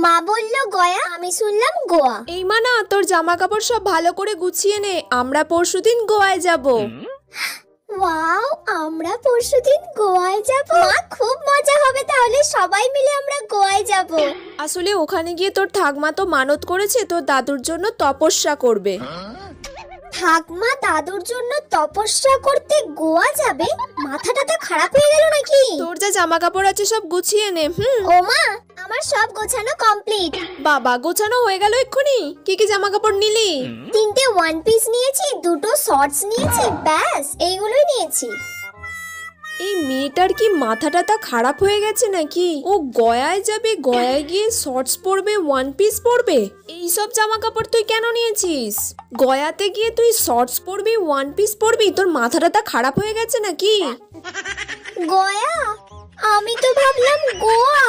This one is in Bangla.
মা বলল গয়া, আমি শুনলাম গোয়া। এই মা না, তোর জামা কাপড় সব ভালো করে গুছিয়ে নে, আমরা পরশুদিন গোয়ায় যাব। ওয়াও, আমরা পরশুদিন গোয়ায় যাব। মা খুব মজা হবে, তাহলে সবাই মিলে আমরা গোয়ায় যাব। আসলে ওখানে গিয়ে তোর ঠাকমা তো মানত করেছে তোর দাদুর জন্য তপস্যা করবে। ঠাকমা দাদুর জন্য তপস্যা করতে গোয়া যাবে? মাথাটা তো খারাপ হয়ে গেল নাকি? তোর যা জামা কাপড় আছে সব গুছিয়ে নে। ও মা, আমার সব গোছানো কমপ্লিট। বাবা, গোছানো হয়ে গেল এক্ষুনি? কি কি জামা কাপড় নিলি? 3টে ওয়ান পিস নিয়েছি, 2টো শর্টস নিয়েছি, ব্যাস এইগুলোই নিয়েছি। এই মেয়েটার কি মাথাটা তা খারাপ হয়ে গেছে নাকি? ও গয়ায় যাবে, গয়ায় গিয়ে শর্টস পরবে, ওয়ান পিস পরবে? এই সব জামা কাপড় তুই কেন নিয়েছিস? গয়াতে গিয়ে তুই শর্টস পরবি, ওয়ান পিস পরবি? তোর মাথাটা তা খারাপ হয়ে গেছে নাকি? গয়া? আমি তো ভাবলাম গোয়া।